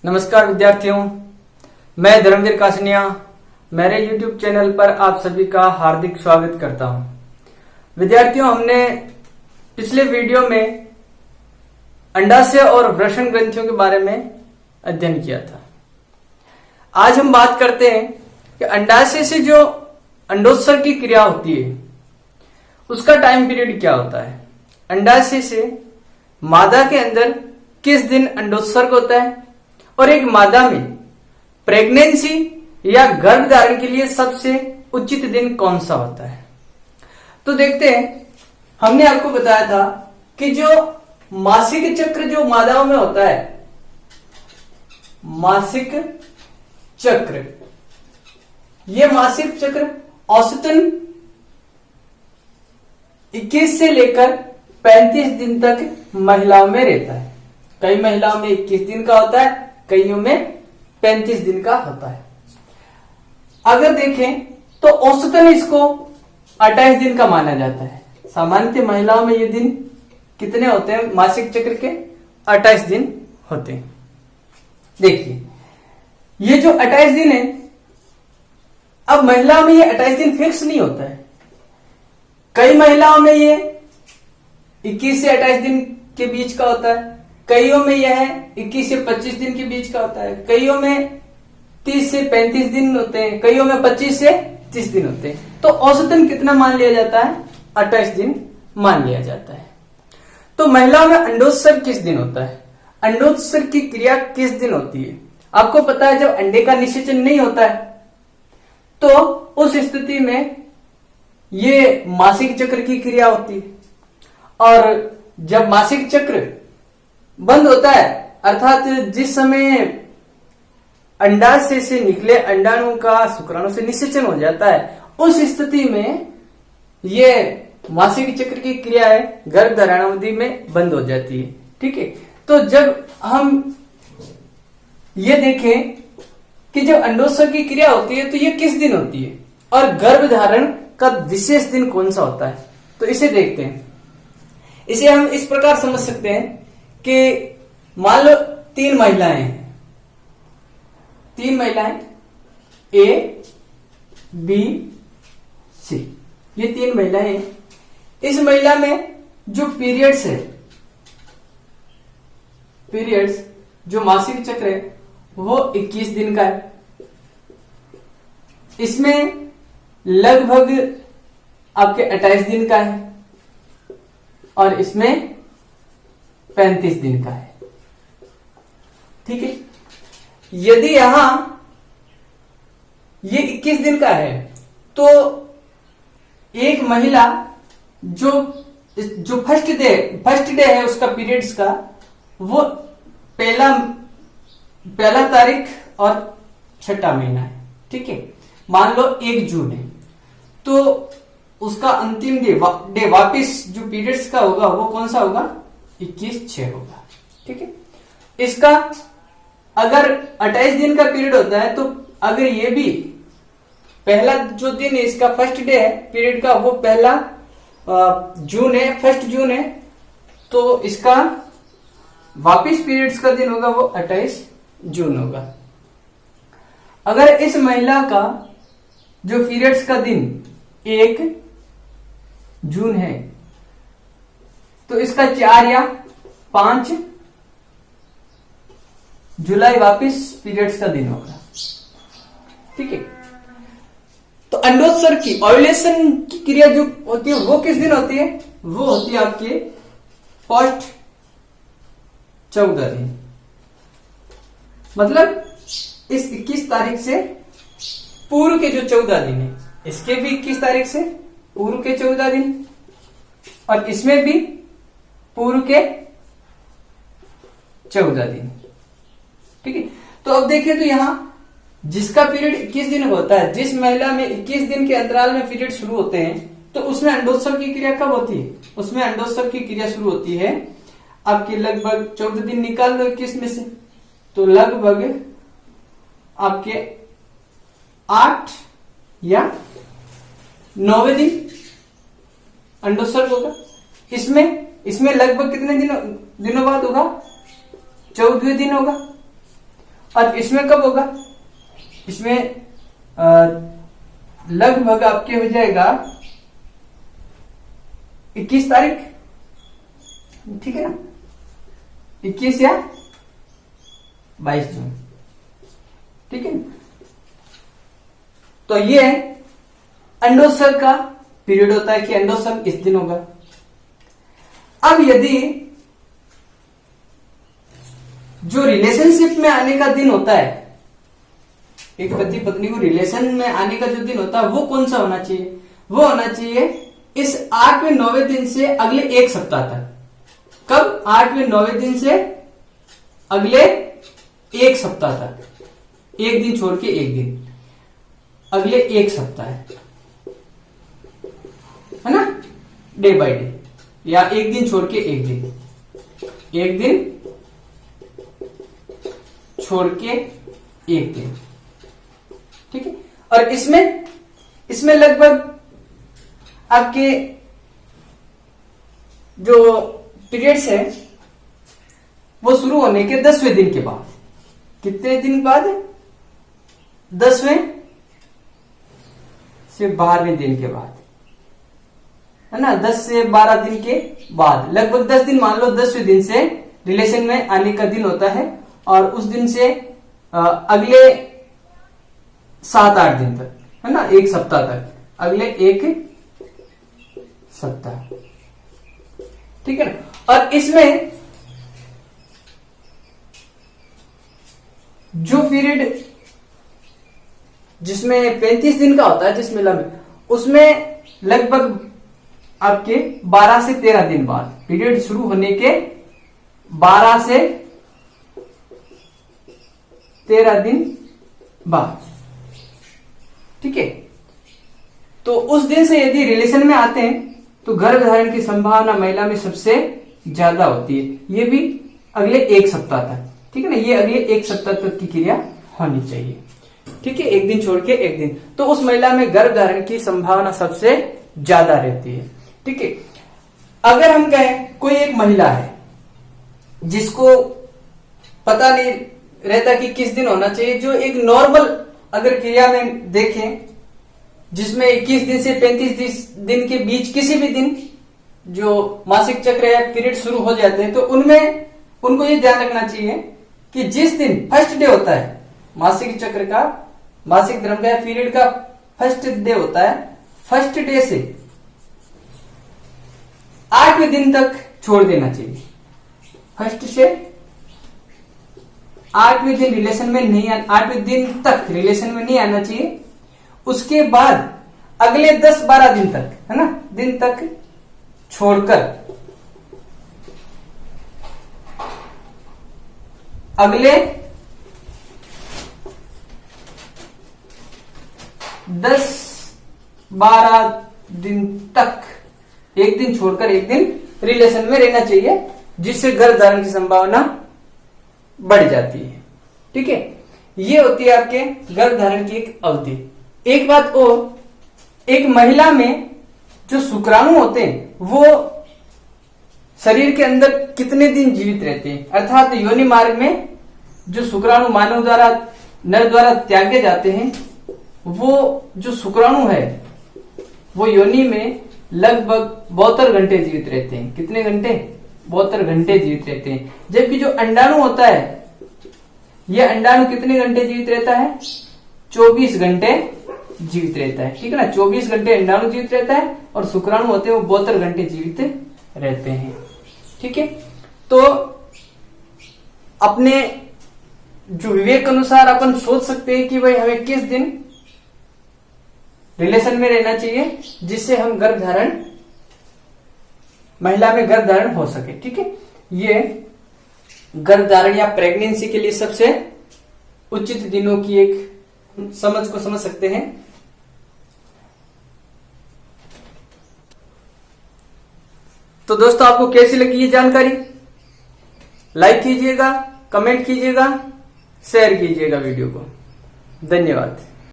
नमस्कार विद्यार्थियों, मैं धर्मवीर कासनिया मेरे YouTube चैनल पर आप सभी का हार्दिक स्वागत करता हूं। विद्यार्थियों, हमने पिछले वीडियो में अंडाशय और वृषण ग्रंथियों के बारे में अध्ययन किया था। आज हम बात करते हैं कि अंडाशय से जो अंडोत्सर्ग की क्रिया होती है उसका टाइम पीरियड क्या होता है। अंडाशय से मादा के अंदर किस दिन अंडोत्सर्ग होता है और एक मादा में प्रेगनेंसी या गर्भ धारण के लिए सबसे उचित दिन कौन सा होता है। तो देखते हैं, हमने आपको बताया था कि जो मासिक चक्र जो मादाओं में होता है, मासिक चक्र, ये मासिक चक्र औसतन 21 से लेकर 35 दिन तक महिलाओं में रहता है। कई महिलाओं में 21 दिन का होता है, कईयों में 35 दिन का होता है। अगर देखें तो औसतन इसको 28 दिन का माना जाता है। सामान्यतः महिलाओं में ये दिन कितने होते हैं? मासिक चक्र के 28 दिन होते हैं। देखिए, ये जो 28 दिन है, अब महिलाओं में ये 28 दिन फिक्स नहीं होता है। कई महिलाओं में ये 21 से 28 दिन के बीच का होता है, कईयों में यह 21 से 25 दिन के बीच का होता है, कईयों में 30 से 35 दिन होते हैं, कईयों में 25 से 30 दिन होते हैं। तो औसतन कितना मान लिया जाता है? 28 दिन मान लिया जाता है। तो महिलाओं में अंडोत्सर्ग किस दिन होता है? अंडोत्सर्ग की क्रिया किस दिन होती है? आपको पता है, जब अंडे का निषेचन नहीं होता है तो उस स्थिति में ये मासिक चक्र की क्रिया होती है, और जब मासिक चक्र बंद होता है, अर्थात जिस समय अंडाशय से निकले अंडाणु का शुक्राणु से निषेचन हो जाता है, उस स्थिति में ये मासिक चक्र की क्रिया है गर्भ धारण अवधि में बंद हो जाती है। ठीक है। तो जब हम ये देखें कि जब अंडोत्सर्ग की क्रिया होती है तो ये किस दिन होती है और गर्भ धारण का विशेष दिन कौन सा होता है, तो इसे देखते हैं। इसे हम इस प्रकार समझ सकते हैं कि मान लो 3 महिलाएं हैं, 3 महिलाएं ए बी सी, ये 3 महिलाएं हैं। इस महिला में जो पीरियड्स है, पीरियड्स जो मासिक चक्र है वो 21 दिन का है। इसमें लगभग आपके 28 दिन का है और इसमें 35 दिन का है। ठीक है। यदि यहां ये 21 दिन का है तो एक महिला जो फर्स्ट डे है उसका पीरियड्स का, वो पहला तारीख और 6ठा महीना है। ठीक है। मान लो 1 जून है तो उसका अंतिम डे वापिस जो पीरियड्स का होगा वो कौन सा होगा? 21/6 होगा। ठीक है। इसका अगर 28 दिन का पीरियड होता है तो अगर ये भी पहला जो दिन है, इसका फर्स्ट डे है पीरियड का, वो पहला जून है, 1 जून है, तो इसका वापिस पीरियड्स का दिन होगा वो 28 जून होगा। अगर इस महिला का जो पीरियड्स का दिन 1 जून है तो इसका 4 या 5 जुलाई वापिस पीरियड्स का दिन होगा। ठीक है। तो अंडोत्सर्ग की ओव्यूलेशन की क्रिया जो होती है वो किस दिन होती है? वो होती है आपके पोस्ट 14 दिन, मतलब इस 21 तारीख से पूर्व के जो 14 दिन है, इसके भी 21 तारीख से पूर्व के 14 दिन और इसमें भी पूर्व के 14 दिन। ठीक है। तो अब देखें तो यहां जिसका पीरियड 21 दिन होता है, जिस महिला में 21 दिन के अंतराल में पीरियड शुरू होते हैं, तो उसमें अंडोत्सर्ग की क्रिया कब होती है? उसमें अंडोत्सर्ग की क्रिया शुरू होती है आपके लगभग 14 दिन निकाल लो 21 में से, तो लगभग आपके 8 या 9वें दिन अंडोत्सर्ग होगा। इसमें लगभग कितने दिनों बाद होगा? 14वें दिन होगा। और इसमें कब होगा? इसमें लगभग आपके हो जाएगा 21 तारीख, ठीक है ना, 21 या 22 जून, ठीक है। तो ये अंडोत्सर्ग का पीरियड होता है कि अंडोत्सर्ग इस दिन होगा। अब यदि जो रिलेशनशिप में आने का दिन होता है, एक पति पत्नी को रिलेशन में आने का जो दिन होता है वो कौन सा होना चाहिए? वो होना चाहिए इस 8वें 9वें दिन से अगले एक सप्ताह तक। कब? 8वें 9वें दिन से अगले एक सप्ताह तक, एक दिन छोड़ के एक दिन, अगले एक सप्ताह है ना, डे बाय डे, या एक दिन छोड़ के एक दिन, एक दिन छोड़ के एक दिन, ठीक है। और इसमें लगभग आपके जो पीरियड्स है वो शुरू होने के 10वें दिन के बाद, कितने दिन बाद? 10वें से 12वें दिन के बाद, है ना, 10 से 12 दिन के बाद, लगभग 10 दिन मान लो, 10वें दिन से रिलेशन में आने का दिन होता है और उस दिन से अगले 7-8 दिन तक, है ना, एक सप्ताह तक, अगले एक सप्ताह, ठीक है ना। और इसमें जो पीरियड जिसमें 35 दिन का होता है, जिस मेला में, उसमें लगभग आपके 12 से 13 दिन बाद, पीरियड शुरू होने के 12 से 13 दिन बाद, ठीक है। तो उस दिन से यदि रिलेशन में आते हैं तो गर्भ धारण की संभावना महिला में सबसे ज्यादा होती है। ये भी अगले एक सप्ताह तक, ठीक है ना, ये अगले एक सप्ताह तक की क्रिया होनी चाहिए, ठीक है, एक दिन छोड़ के एक दिन। तो उस महिला में गर्भ धारण की संभावना सबसे ज्यादा रहती है, ठीक है। अगर हम कहें कोई एक महिला है जिसको पता नहीं रहता कि किस दिन होना चाहिए, जो एक नॉर्मल अगर क्रिया में देखें जिसमें 21 दिन से 35 दिन के बीच किसी भी दिन जो मासिक चक्र या पीरियड शुरू हो जाते हैं, तो उनमें उनको ये ध्यान रखना चाहिए कि जिस दिन फर्स्ट डे होता है मासिक चक्र का, मासिक धर्म का पीरियड का फर्स्ट डे होता है, फर्स्ट डे से 8वें दिन तक छोड़ देना चाहिए। फर्स्ट से 8वें दिन रिलेशन में नहीं, 8वें दिन तक रिलेशन में नहीं आना चाहिए। उसके बाद अगले 10-12 दिन तक, है ना, दिन तक छोड़कर अगले 10-12 दिन तक, एक दिन छोड़कर एक दिन रिलेशन में रहना चाहिए, जिससे गर्भ धारण की संभावना बढ़ जाती है, ठीक है। ये होती है आपके गर्भ धारण की एक अवधि। एक बात और, एक महिला में जो शुक्राणु होते हैं वो शरीर के अंदर कितने दिन जीवित रहते हैं, अर्थात योनि मार्ग में जो शुक्राणु मानव द्वारा, नर द्वारा त्यागे जाते हैं, वो जो शुक्राणु है वो योनि में लगभग 72 घंटे जीवित रहते हैं। कितने घंटे? 72 घंटे जीवित रहते हैं। जबकि जो अंडाणु होता है, यह अंडाणु कितने घंटे जीवित रहता है? 24 घंटे जीवित रहता है, ठीक है ना। 24 घंटे अंडाणु जीवित रहता है और शुक्राणु होते हैं वो 72 घंटे जीवित रहते हैं, ठीक है। तो अपने जो विवेक अनुसार अपन सोच सकते हैं कि भाई हमें किस दिन रिलेशन में रहना चाहिए जिससे हम गर्भ धारण, महिला में गर्भ धारण हो सके, ठीक है। ये गर्भ धारण या प्रेगनेंसी के लिए सबसे उचित दिनों की एक समझ को समझ सकते हैं। तो दोस्तों, आपको कैसी लगी ये जानकारी? लाइक कीजिएगा, कमेंट कीजिएगा, शेयर कीजिएगा वीडियो को। धन्यवाद।